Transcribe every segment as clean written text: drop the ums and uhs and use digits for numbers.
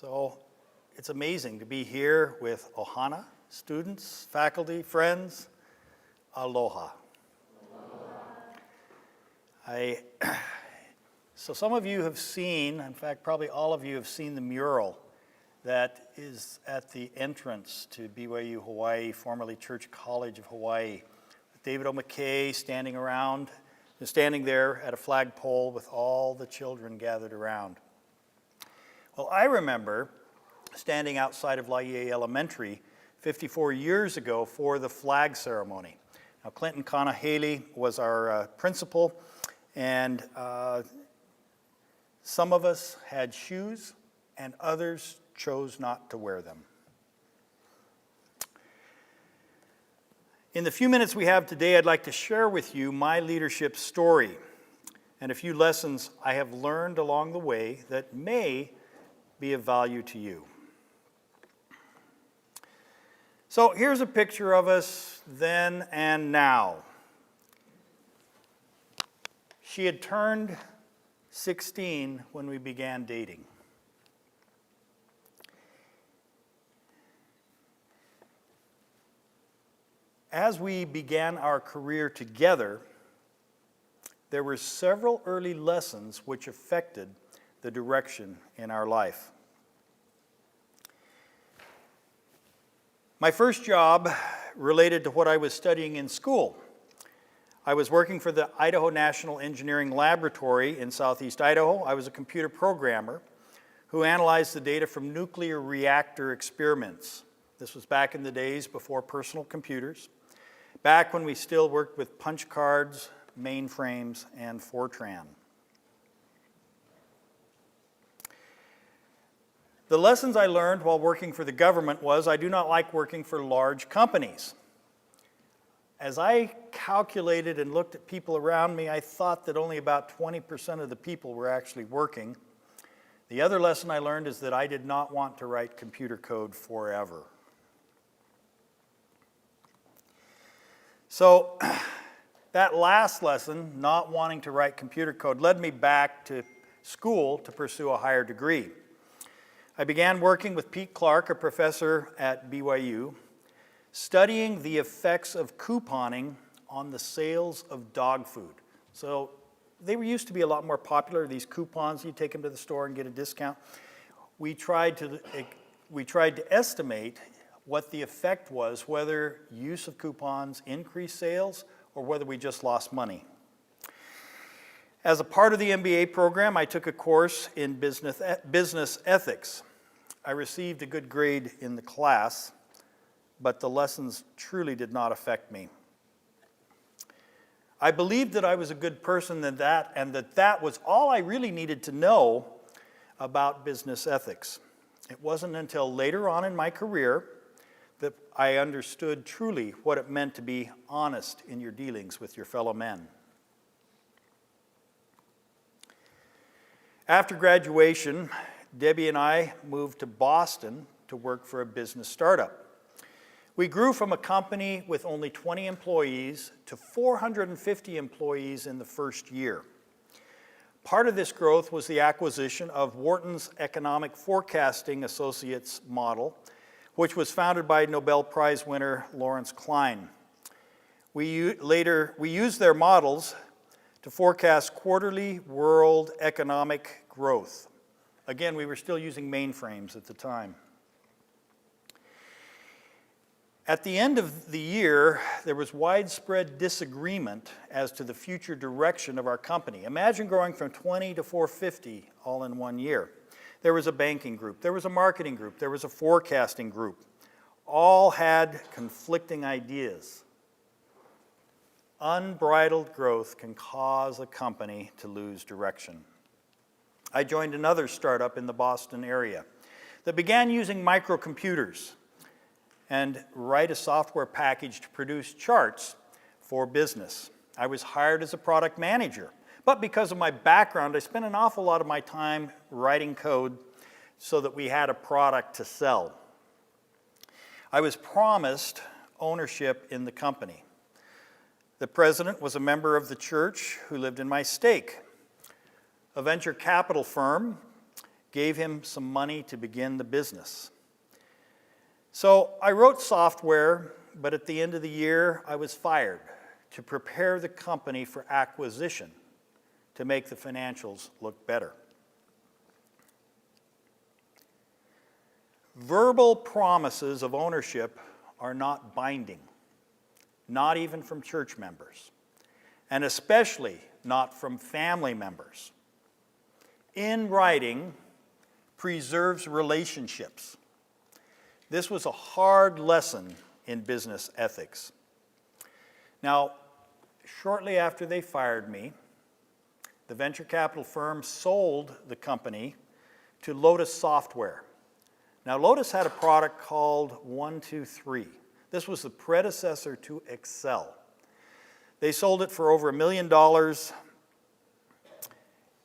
So it's amazing to be here with Ohana, students, faculty, friends. Aloha. So some of you have seen, in fact, probably all of you have seen the mural that is at the entrance to BYU Hawaii, formerly Church College of Hawaii. David O. McKay standing there at a flagpole with all the children gathered around. Well, I remember standing outside of Laie Elementary 54 years ago for the flag ceremony. Now, Clinton Kanahele was our principal, and some of us had shoes, and others chose not to wear them. In the few minutes we have today, I'd like to share with you my leadership story and a few lessons I have learned along the way that may be of value to you. So here's a picture of us then and now. She had turned 16 when we began dating. As we began our career together, there were several early lessons which affected the direction in our life. My first job related to what I was studying in school. I was working for the Idaho National Engineering Laboratory in southeast Idaho. I was a computer programmer who analyzed the data from nuclear reactor experiments. This was back in the days before personal computers, back when we still worked with punch cards, mainframes, and Fortran. The lessons I learned while working for the government was I do not like working for large companies. As I calculated and looked at people around me, I thought that only about 20% of the people were actually working. The other lesson I learned is that I did not want to write computer code forever. So that last lesson, not wanting to write computer code, led me back to school to pursue a higher degree. I began working with Pete Clark, a professor at BYU, studying the effects of couponing on the sales of dog food. So they used to be a lot more popular, these coupons. You take them to the store and get a discount. We tried to estimate what the effect was, whether use of coupons increased sales or whether we just lost money. As a part of the MBA program, I took a course in business ethics. I received a good grade in the class, but the lessons truly did not affect me. I believed that I was a good person and that was all I really needed to know about business ethics. It wasn't until later on in my career that I understood truly what it meant to be honest in your dealings with your fellow men. After graduation, Debbie and I moved to Boston to work for a business startup. We grew from a company with only 20 employees to 450 employees in the first year. Part of this growth was the acquisition of Wharton's Economic Forecasting Associates model, which was founded by Nobel Prize winner Lawrence Klein. We used their models to forecast quarterly world economic growth. Again, we were still using mainframes at the time. At the end of the year, there was widespread disagreement as to the future direction of our company. Imagine growing from 20 to 450 all in 1 year. There was a banking group, there was a marketing group, there was a forecasting group. All had conflicting ideas. Unbridled growth can cause a company to lose direction. I joined another startup in the Boston area that began using microcomputers and write a software package to produce charts for business. I was hired as a product manager, but because of my background, I spent an awful lot of my time writing code so that we had a product to sell. I was promised ownership in the company. The president was a member of the church who lived in my stake. A venture capital firm gave him some money to begin the business. So I wrote software, but at the end of the year, I was fired to prepare the company for acquisition to make the financials look better. Verbal promises of ownership are not binding, not even from church members, and especially not from family members. In writing preserves relationships. This was a hard lesson in business ethics. Now, shortly after they fired me, the venture capital firm sold the company to Lotus Software. Now, Lotus had a product called 123. This was the predecessor to Excel. They sold it for over $1 million.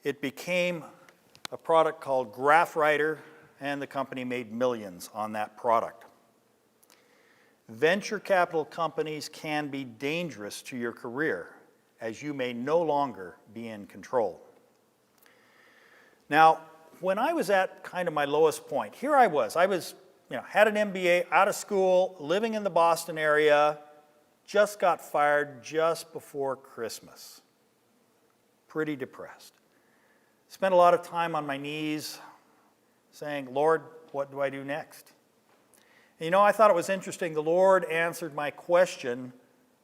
It became a product called GraphWriter, and the company made millions on that product. Venture capital companies can be dangerous to your career, as you may no longer be in control. Now, when I was at kind of my lowest point, here I was, had an MBA, out of school, living in the Boston area, just got fired just before Christmas. Pretty depressed. Spent a lot of time on my knees saying, Lord, what do I do next? And I thought it was interesting. The Lord answered my question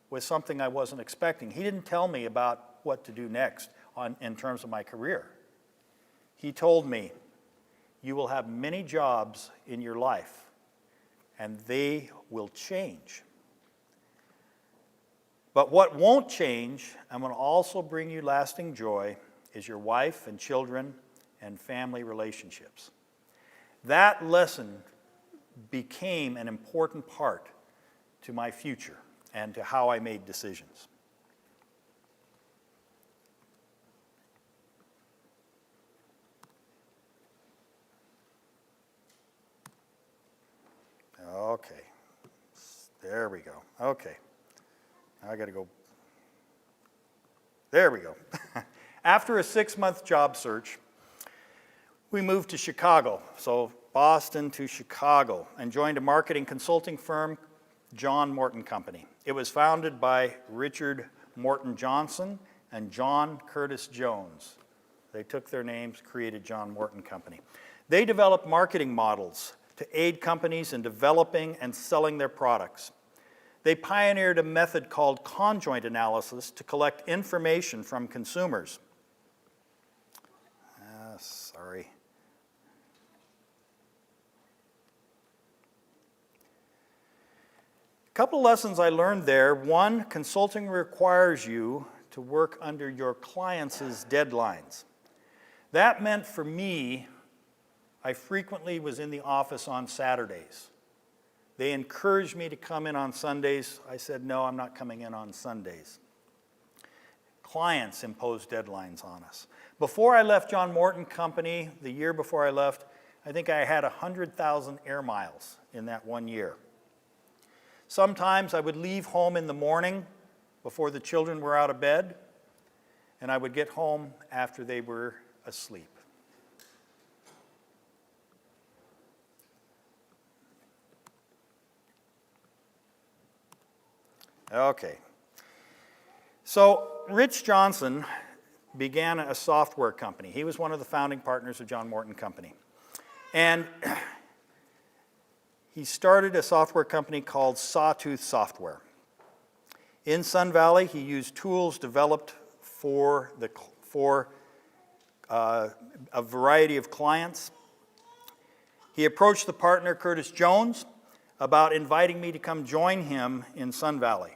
with something I wasn't expecting. He didn't tell me about what to do next in terms of my career. He told me, you will have many jobs in your life, and they will change. But what won't change, and will also bring you lasting joy, is your wife and children and family relationships. That lesson became an important part to my future and to how I made decisions. Okay, there we go. Okay, now I got to go. There we go. After a 6-month job search, we moved to Chicago, so Boston to Chicago, and joined a marketing consulting firm, John Morton Company. It was founded by Richard Morton Johnson and John Curtis Jones. They took their names, created John Morton Company. They developed marketing models to aid companies in developing and selling their products. They pioneered a method called conjoint analysis to collect information from consumers. Sorry. A couple lessons I learned there. One, consulting requires you to work under your clients' deadlines. That meant for me, I frequently was in the office on Saturdays. They encouraged me to come in on Sundays. I said, no, I'm not coming in on Sundays. Clients imposed deadlines on us. Before I left John Morton Company, the year before I left, I think I had 100,000 air miles in that 1 year. Sometimes I would leave home in the morning before the children were out of bed, and I would get home after they were asleep. Okay. So Rich Johnson began a software company. He was one of the founding partners of John Morton Company. And he started a software company called Sawtooth Software. In Sun Valley, he used tools developed for a variety of clients. He approached the partner, Curtis Jones, about inviting me to come join him in Sun Valley.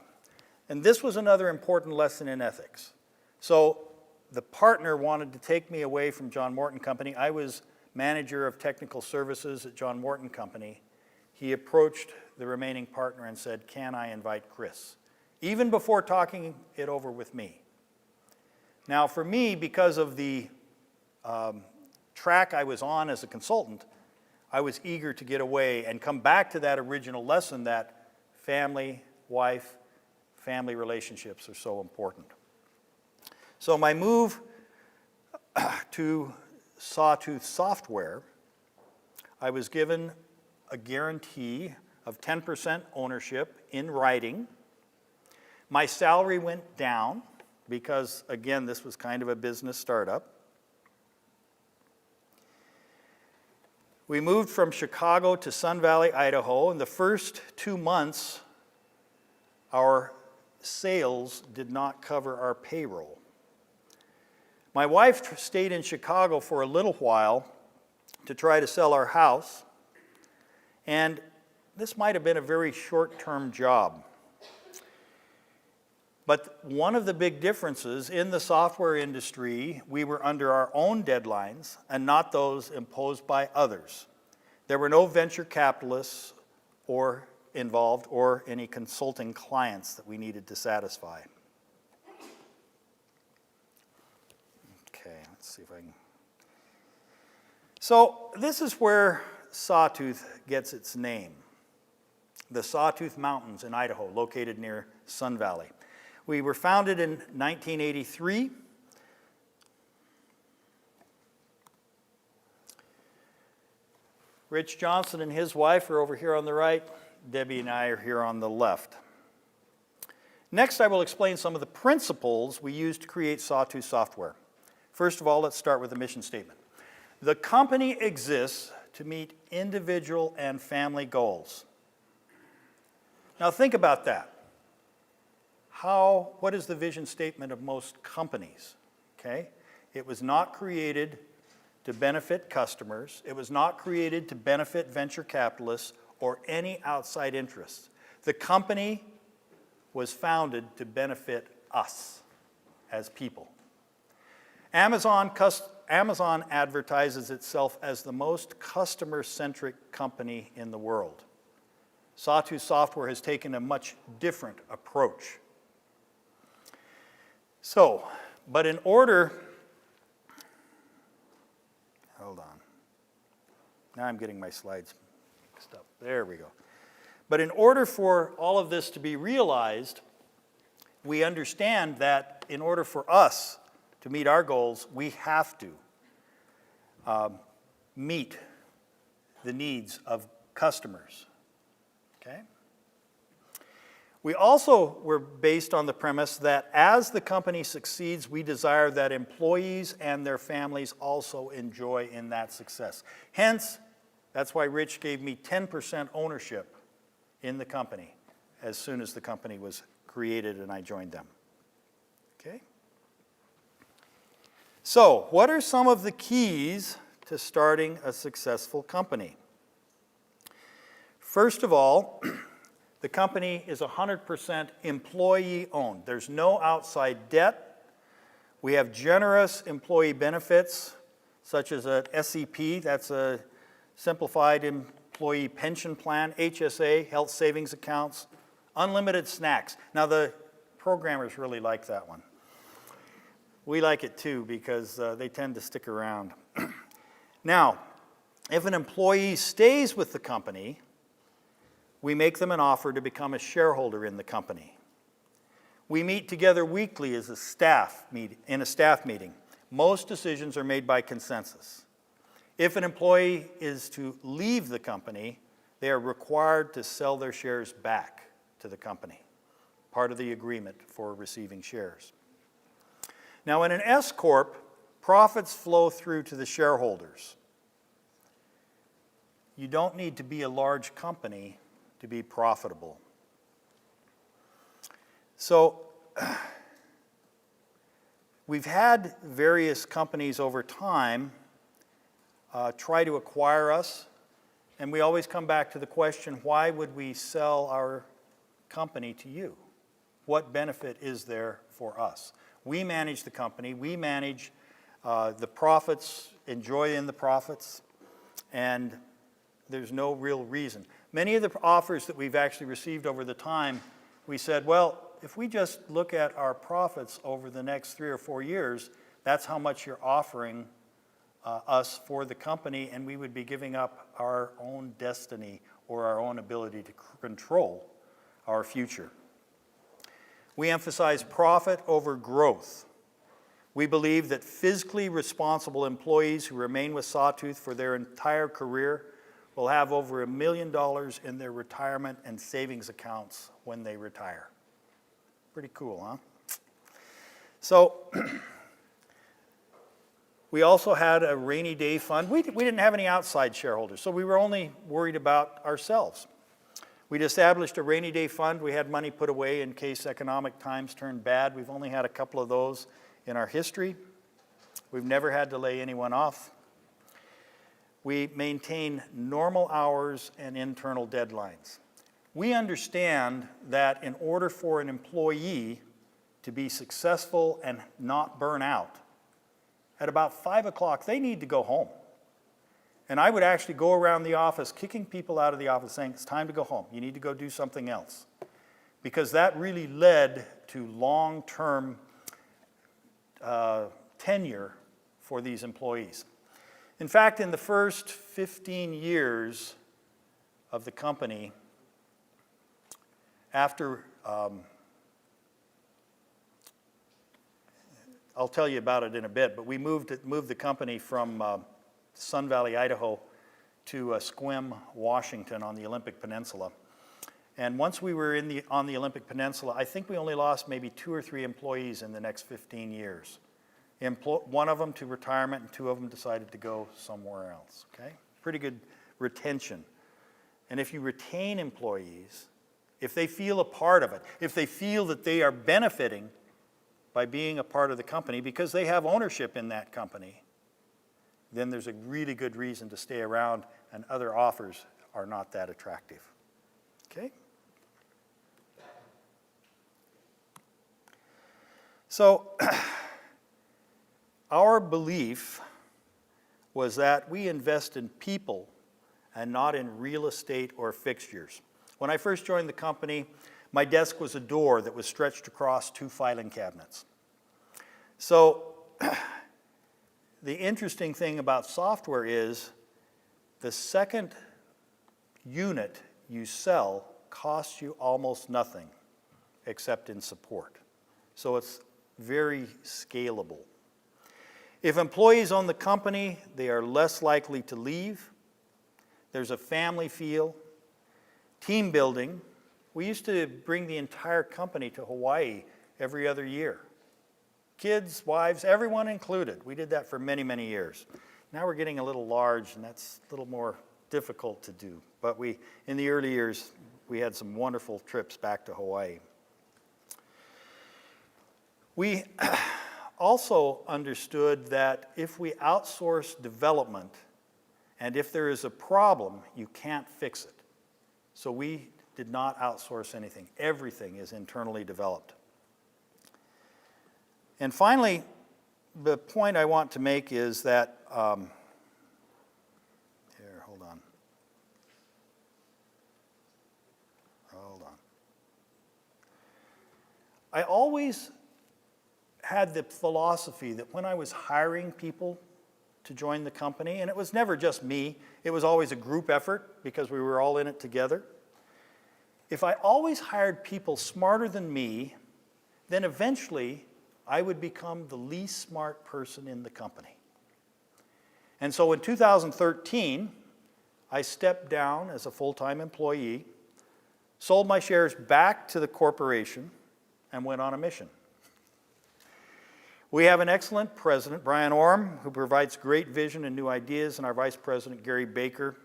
And this was another important lesson in ethics. So the partner wanted to take me away from John Morton Company. I was manager of technical services at John Morton Company. He approached the remaining partner and said, can I invite Chris? Even before talking it over with me. Now for me, because of the track I was on as a consultant, I was eager to get away and come back to that original lesson that family, wife, family relationships are so important. So my move to Sawtooth Software, I was given a guarantee of 10% ownership in writing. My salary went down because, again, this was kind of a business startup. We moved from Chicago to Sun Valley, Idaho. In the first 2 months, our sales did not cover our payroll. My wife stayed in Chicago for a little while to try to sell our house, and this might have been a very short-term job. But one of the big differences in the software industry, we were under our own deadlines and not those imposed by others. There were no venture capitalists or involved or any consulting clients that we needed to satisfy. Okay, let's see if I can. So this is where Sawtooth gets its name. The Sawtooth Mountains in Idaho, located near Sun Valley. We were founded in 1983. Rich Johnson and his wife are over here on the right. Debbie and I are here on the left. Next, I will explain some of the principles we use to create Sawtooth software. First of all, let's start with the mission statement. The company exists to meet individual and family goals. Now think about that. What is the vision statement of most companies? Okay? It was not created to benefit customers. It was not created to benefit venture capitalists or any outside interests. The company was founded to benefit us as people. Amazon advertises itself as the most customer-centric company in the world. Sawtooth Software has taken a much different approach. But in order, hold on. Now I'm getting my slides mixed up. There we go. But in order for all of this to be realized, we understand that in order for us to meet our goals, we have to meet the needs of customers. Okay? We also were based on the premise that as the company succeeds, we desire that employees and their families also enjoy in that success. Hence, that's why Rich gave me 10% ownership in the company as soon as the company was created and I joined them. Okay? So, what are some of the keys to starting a successful company? First of all, the company is 100% employee-owned. There's no outside debt. We have generous employee benefits, such as a SEP, that's a simplified employee pension plan, HSA, health savings accounts, unlimited snacks. Now, the programmers really like that one. We like it too because they tend to stick around. Now, if an employee stays with the company, we make them an offer to become a shareholder in the company. We meet together weekly as a staff meeting. Most decisions are made by consensus. If an employee is to leave the company, they are required to sell their shares back to the company, part of the agreement for receiving shares. Now, in an S Corp, profits flow through to the shareholders. You don't need to be a large company to be profitable. So, we've had various companies over time try to acquire us, and we always come back to the question, why would we sell our company to you? What benefit is there for us? We manage the company, we manage the profits, enjoy in the profits, and there's no real reason. Many of the offers that we've actually received over the time, we said, well, if we just look at our profits over the next 3 or 4 years, that's how much you're offering us for the company, and we would be giving up our own destiny or our own ability to control our future. We emphasize profit over growth. We believe that fiscally responsible employees who remain with Sawtooth for their entire career will have over $1 million in their retirement and savings accounts when they retire. Pretty cool, huh? So, we also had a rainy day fund. We didn't have any outside shareholders, so we were only worried about ourselves. We'd established a rainy day fund. We had money put away in case economic times turned bad. We've only had a couple of those in our history. We've never had to lay anyone off. We maintain normal hours and internal deadlines. We understand that in order for an employee to be successful and not burn out, at about 5 o'clock, they need to go home. And I would actually go around the office kicking people out of the office saying, it's time to go home. You need to go do something else. Because that really led to long-term tenure for these employees. In fact, in the first 15 years of the company, after I'll tell you about it in a bit, but we moved the company from Sun Valley, Idaho to Sequim, Washington on the Olympic Peninsula. And once we were on the Olympic Peninsula, I think we only lost maybe 2 or 3 employees in the next 15 years. One of them to retirement and 2 of them decided to go somewhere else, okay? Pretty good retention. And if you retain employees, if they feel a part of it, if they feel that they are benefiting by being a part of the company because they have ownership in that company, then there's a really good reason to stay around, and other offers are not that attractive. Okay? So, our belief was that we invest in people and not in real estate or fixtures. When I first joined the company, my desk was a door that was stretched across 2 filing cabinets. So, the interesting thing about software is the second unit you sell costs you almost nothing except in support. So it's very scalable. If employees own the company, they are less likely to leave. There's a family feel. Team building. We used to bring the entire company to Hawaii every other year. Kids, wives, everyone included. We did that for many, many years. Now we're getting a little large, and that's a little more difficult to do. But in the early years, we had some wonderful trips back to Hawaii. We also understood that if we outsource development, and if there is a problem, you can't fix it. So we did not outsource anything. Everything is internally developed. And finally, the point I want to make is that, hold on. I always had the philosophy that when I was hiring people to join the company, and it was never just me, it was always a group effort because we were all in it together. If I always hired people smarter than me, then eventually I would become the least smart person in the company. And so in 2013, I stepped down as a full-time employee, sold my shares back to the corporation, and went on a mission. We have an excellent president, Brian Orm, who provides great vision and new ideas, and our vice president, Gary Baker,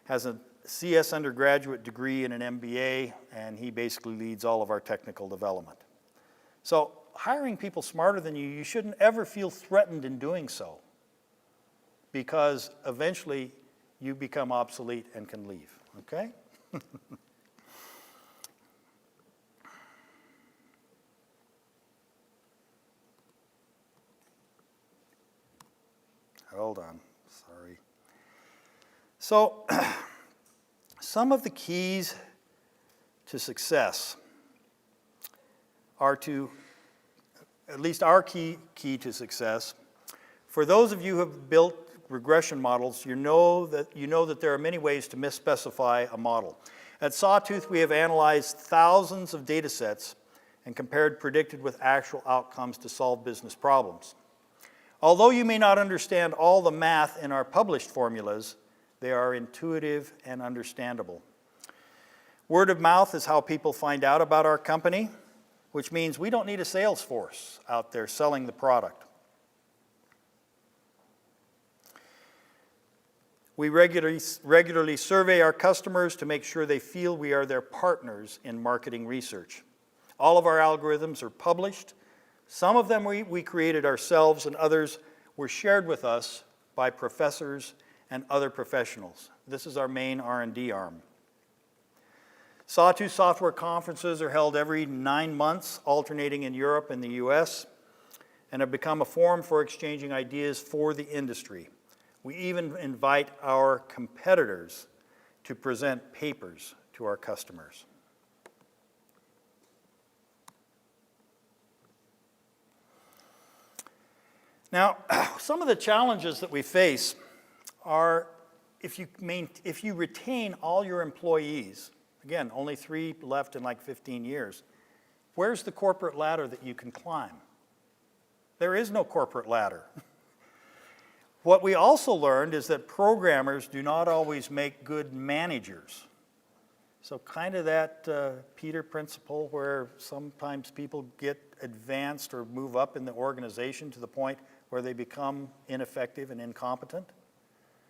has a CS undergraduate degree and an MBA, and he basically leads all of our technical development. So, hiring people smarter than you, you shouldn't ever feel threatened in doing so, because eventually you become obsolete and can leave, okay? Hold on, sorry. So, some of the keys to success are to, at least our key to success. For those of you who have built regression models, you know that there are many ways to misspecify a model. At Sawtooth, we have analyzed thousands of data sets and compared predicted with actual outcomes to solve business problems. Although you may not understand all the math in our published formulas, they are intuitive and understandable. Word of mouth is how people find out about our company, which means we don't need a sales force out there selling the product. We regularly survey our customers to make sure they feel we are their partners in marketing research. All of our algorithms are published. Some of them we created ourselves, and others were shared with us by professors and other professionals. This is our main R&D arm. Sawtooth software conferences are held every 9 months, alternating in Europe and the US, and have become a forum for exchanging ideas for the industry. We even invite our competitors to present papers to our customers. Now, some of the challenges that we face are if you retain all your employees, again, only 3 left in like 15 years, where's the corporate ladder that you can climb? There is no corporate ladder. What we also learned is that programmers do not always make good managers. So kind of that Peter principle where sometimes people get advanced or move up in the organization to the point where they become ineffective and incompetent.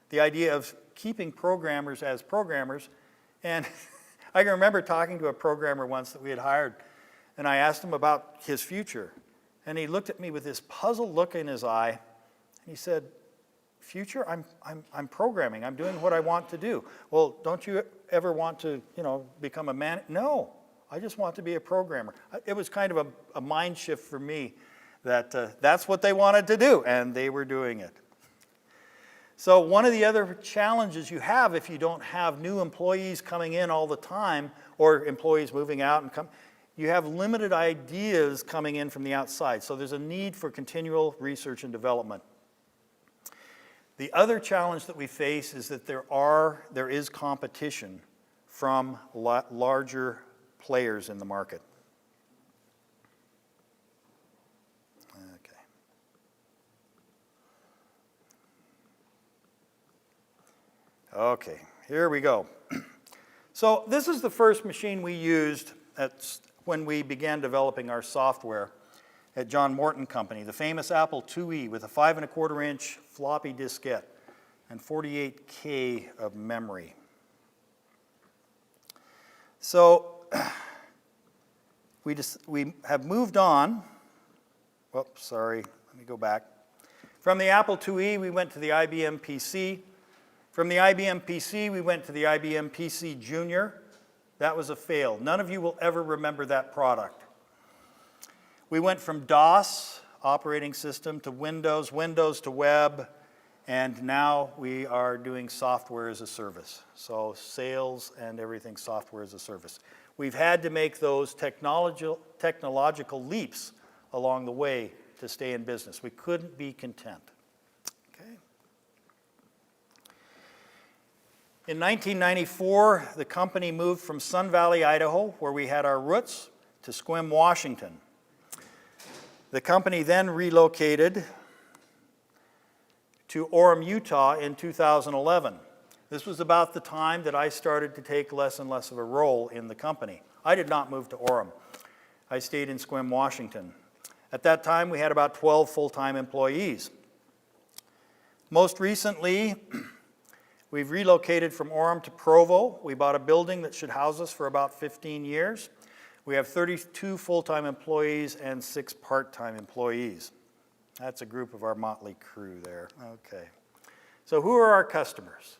The idea of keeping programmers as programmers. And I can remember talking to a programmer once that we had hired, and I asked him about his future. And he looked at me with this puzzled look in his eye, and he said, "Future? I'm programming. I'm doing what I want to do." "Well, don't you ever want to, become a man?" "No, I just want to be a programmer." It was kind of a mind shift for me that that's what they wanted to do, and they were doing it. So one of the other challenges you have if you don't have new employees coming in all the time or employees moving out and you have limited ideas coming in from the outside. So there's a need for continual research and development. The other challenge that we face is that there is competition from larger players in the market. Okay, here we go. So this is the first machine we used when we began developing our software at John Morton Company, the famous Apple IIe with a 5¼ floppy diskette and 48K of memory. So we have moved on. Whoops, sorry, let me go back. From the Apple IIe, we went to the IBM PC. From the IBM PC, we went to the IBM PC Junior. That was a fail. None of you will ever remember that product. We went from DOS operating system to Windows, Windows to web, and now we are doing software as a service. So sales and everything software as a service. We've had to make those technological leaps along the way to stay in business. We couldn't be content. In 1994, the company moved from Sun Valley, Idaho, where we had our roots, to Sequim, Washington. The company then relocated to Orem, Utah in 2011. This was about the time that I started to take less and less of a role in the company. I did not move to Orem. I stayed in Sequim, Washington. At that time, we had about 12 full-time employees. Most recently, we've relocated from Orem to Provo. We bought a building that should house us for about 15 years. We have 32 full-time employees and 6 part-time employees. That's a group of our motley crew there. Okay. So who are our customers?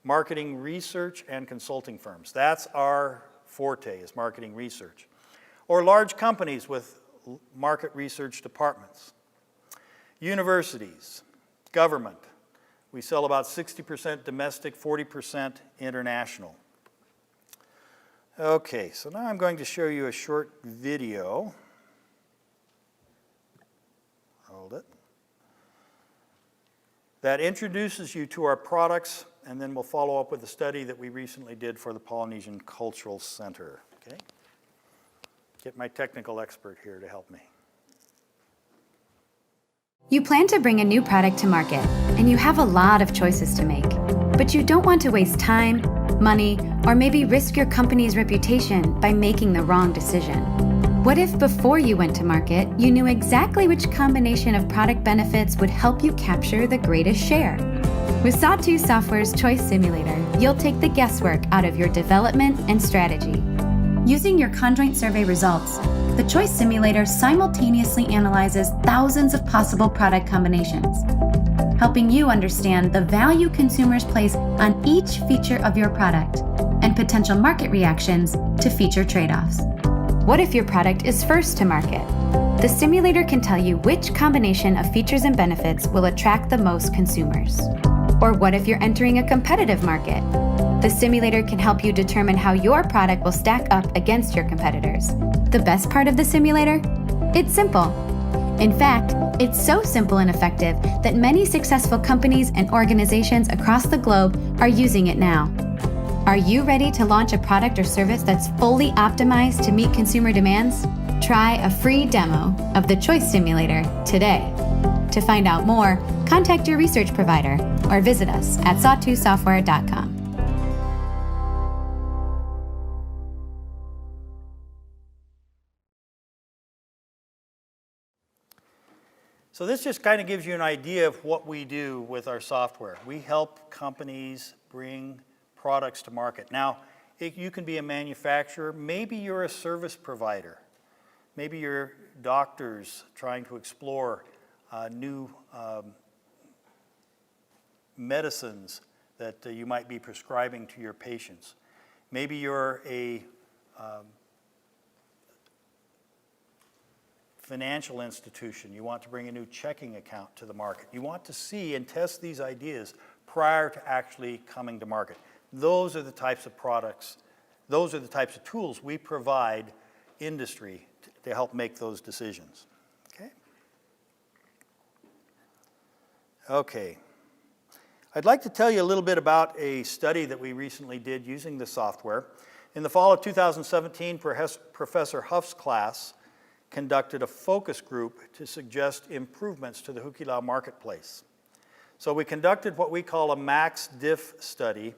Marketing research and consulting firms. That's our forte, is marketing research. Or large companies with market research departments. Universities, government. We sell about 60% domestic, 40% international. Okay, so now I'm going to show you a short video. Hold it. That introduces you to our products, and then we'll follow up with a study that we recently did for the Polynesian Cultural Center. Okay? Get my technical expert here to help me. You plan to bring a new product to market, and you have a lot of choices to make. But you don't want to waste time, money, or maybe risk your company's reputation by making the wrong decision. What if before you went to market, you knew exactly which combination of product benefits would help you capture the greatest share? With Sawtooth Software's Choice Simulator, you'll take the guesswork out of your development and strategy. Using your conjoint survey results, the Choice Simulator simultaneously analyzes thousands of possible product combinations, helping you understand the value consumers place on each feature of your product and potential market reactions to feature trade-offs. What if your product is first to market? The simulator can tell you which combination of features and benefits will attract the most consumers. Or what if you're entering a competitive market? The simulator can help you determine how your product will stack up against your competitors. The best part of the simulator? It's simple. In fact, it's so simple and effective that many successful companies and organizations across the globe are using it now. Are you ready to launch a product or service that's fully optimized to meet consumer demands? Try a free demo of the Choice Simulator today. To find out more, contact your research provider or visit us at sawtoothsoftware.com. So this just kind of gives you an idea of what we do with our software. We help companies bring products to market. Now, you can be a manufacturer, maybe you're a service provider, maybe you're doctors trying to explore new medicines that you might be prescribing to your patients. Maybe you're a financial institution. You want to bring a new checking account to the market. You want to see and test these ideas prior to actually coming to market. Those are the types of products, those are the types of tools we provide industry to help make those decisions. Okay. I'd like to tell you a little bit about a study that we recently did using the software. In the fall of 2017, Professor Huff's class conducted a focus group to suggest improvements to the Hukilau marketplace. So we conducted what we call a max diff study,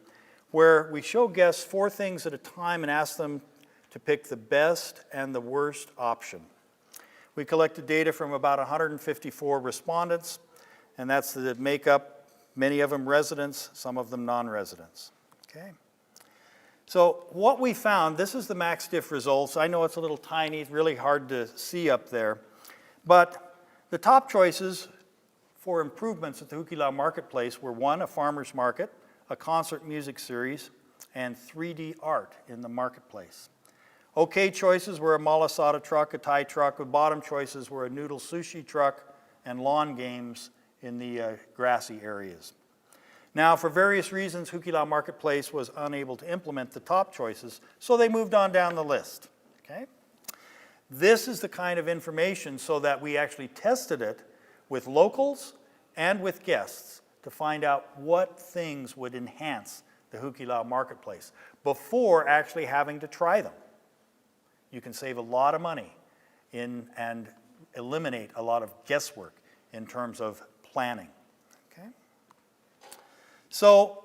where we show guests 4 things at a time and ask them to pick the best and the worst option. We collected data from about 154 respondents, and that's the makeup, many of them residents, some of them non-residents. Okay. So what we found, this is the max diff results. I know it's a little tiny, it's really hard to see up there, but the top choices for improvements at the Hukilau marketplace were 1, a farmer's market, a concert music series, and 3D art in the marketplace. Okay choices were a malasada truck, a Thai truck. The bottom choices were a noodle sushi truck and lawn games in the grassy areas. Now, for various reasons, Hukilau Marketplace was unable to implement the top choices, so they moved on down the list. Okay? This is the kind of information so that we actually tested it with locals and with guests to find out what things would enhance the Hukilau Marketplace before actually having to try them. You can save a lot of money and eliminate a lot of guesswork in terms of planning. Okay? So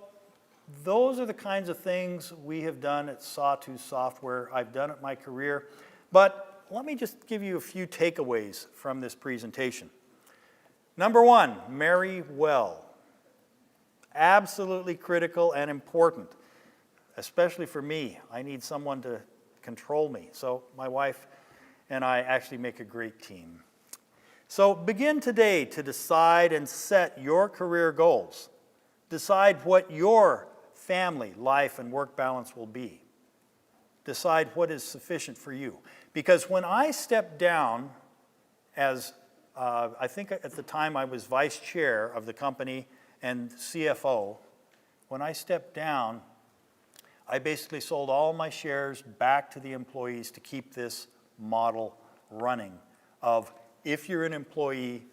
those are the kinds of things we have done at Sawtooth Software. I've done it in my career, but let me just give you a few takeaways from this presentation. Number 1, marry well. Absolutely critical and important, especially for me. I need someone to control me. So my wife and I actually make a great team. So begin today to decide and set your career goals. Decide what your family, life, and work balance will be. Decide what is sufficient for you. Because when I stepped down as, I think at the time I was vice chair of the company and CFO, when I stepped down, I basically sold all my shares back to the employees to keep this model running of if you're an employee,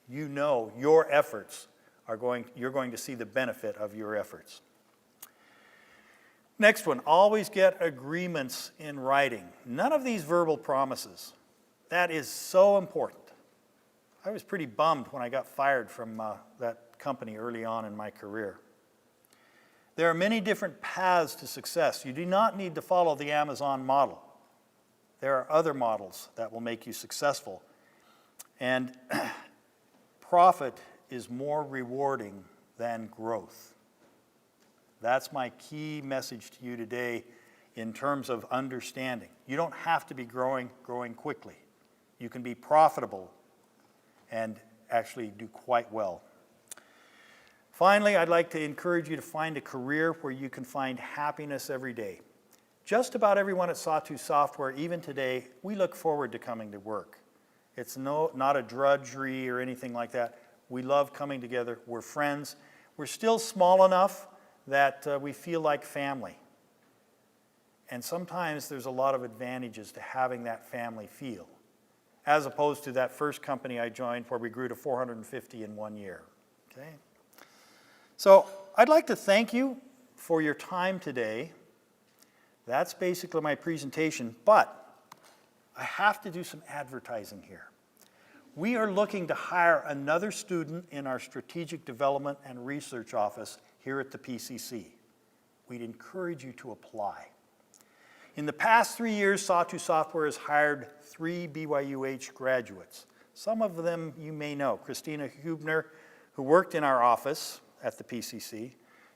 you know your efforts are you're going to see the benefit of your efforts. Next one, always get agreements in writing. None of these verbal promises. That is so important. I was pretty bummed when I got fired from that company early on in my career. There are many different paths to success. You do not need to follow the Amazon model. There are other models that will make you successful. And profit is more rewarding than growth. That's my key message to you today in terms of understanding. You don't have to be growing quickly. You can be profitable and actually do quite well. Finally, I'd like to encourage you to find a career where you can find happiness every day. Just about everyone at Sawtooth Software, even today, we look forward to coming to work. It's not a drudgery or anything like that. We love coming together. We're friends. We're still small enough that we feel like family. And sometimes there's a lot of advantages to having that family feel, as opposed to that first company I joined where we grew to 450 in 1 year. Okay? So I'd like to thank you for your time today. That's basically my presentation, but I have to do some advertising here. We are looking to hire another student in our Strategic Development and Research Office here at the PCC. We'd encourage you to apply. In the past 3 years, Sawtooth Software has hired 3 BYUH graduates. Some of them you may know. Christina Hubner, who worked in our office at the PCC,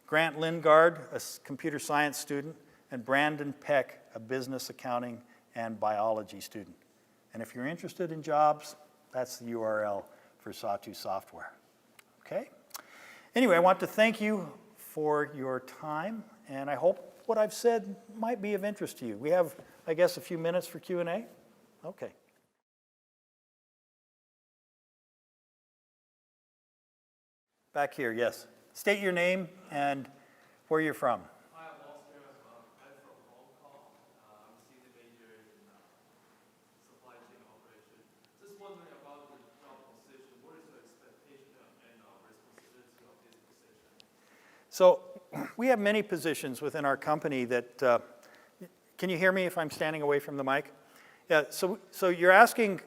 Grant Lingard, a computer science student, and Brandon Peck, a business accounting and biology student. And if you're interested in jobs, that's the URL for Sawtooth Software. Okay? Anyway, I want to thank you for your time, and I hope what I've said might be of interest to you. We have, I guess, a few minutes for Q&A? Okay. Back here, yes. State your name and where you're from. Hi, I'm Austria. I'm from Hong Kong. I'm a senior major in supply chain operation. Just wondering about the job position. What is your expectation and responsibility of this position? So we have many positions within our company that, can you hear me if I'm standing away from the mic? Yeah, so you're asking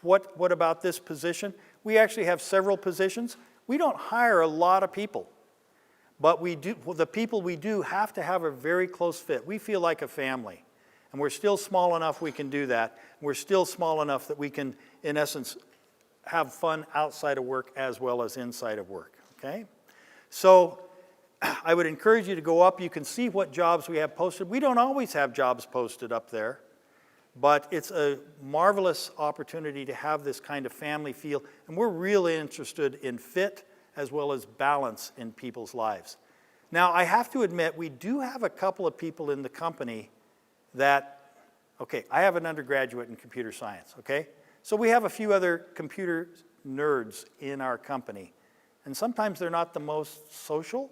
what about this position? We actually have several positions. We don't hire a lot of people, but we do. Well, the people we do have to have a very close fit. We feel like a family, and we're still small enough we can do that. We're still small enough that we can, in essence, have fun outside of work as well as inside of work, okay? So I would encourage you to go up. You can see what jobs we have posted. We don't always have jobs posted up there, but it's a marvelous opportunity to have this kind of family feel, and we're really interested in fit as well as balance in people's lives. Now, I have to admit, we do have a couple of people in the company that, okay, I have an undergraduate in computer science, okay? So we have a few other computer nerds in our company, and sometimes they're not the most social,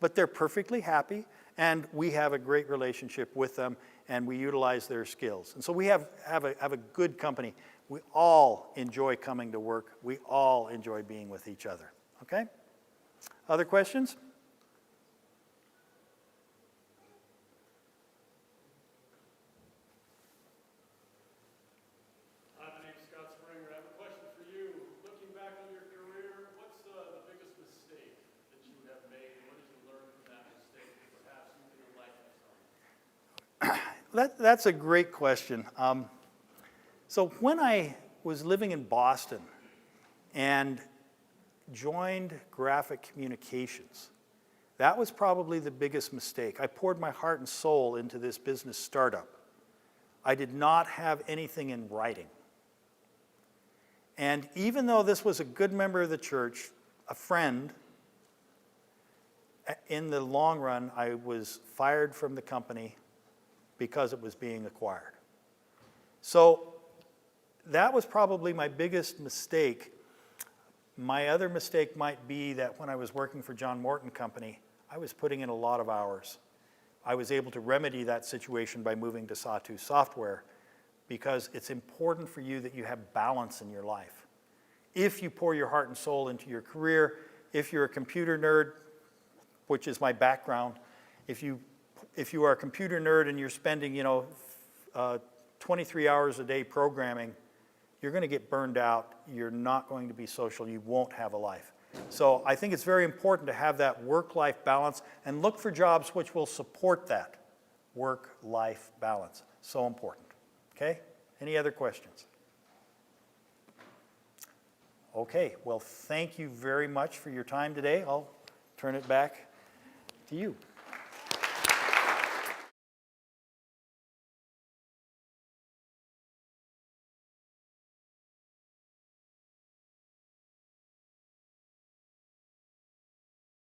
but they're perfectly happy, and we have a great relationship with them, and we utilize their skills. And so we have a good company. We all enjoy coming to work. We all enjoy being with each other, okay? Other questions? Hi, my name's Scott Springer. I have a question for you. Looking back on your career, what's the biggest mistake that you have made? What did you learn from that mistake that perhaps you can enlighten us on? That's a great question. So when I was living in Boston and joined Graphic Communications, that was probably the biggest mistake. I poured my heart and soul into this business startup. I did not have anything in writing. And even though this was a good member of the church, a friend, in the long run, I was fired from the company because it was being acquired. So that was probably my biggest mistake. My other mistake might be that when I was working for John Morton Company, I was putting in a lot of hours. I was able to remedy that situation by moving to Sawtooth Software because it's important for you that you have balance in your life. If you pour your heart and soul into your career, if you're a computer nerd, which is my background, if you if you are a computer nerd and you're spending, 23 hours a day programming, you're going to get burned out. You're not going to be social. You won't have a life. So I think it's very important to have that work-life balance and look for jobs which will support that work-life balance. So important. Okay? Any other questions? Okay, well, thank you very much for your time today. I'll turn it back to you.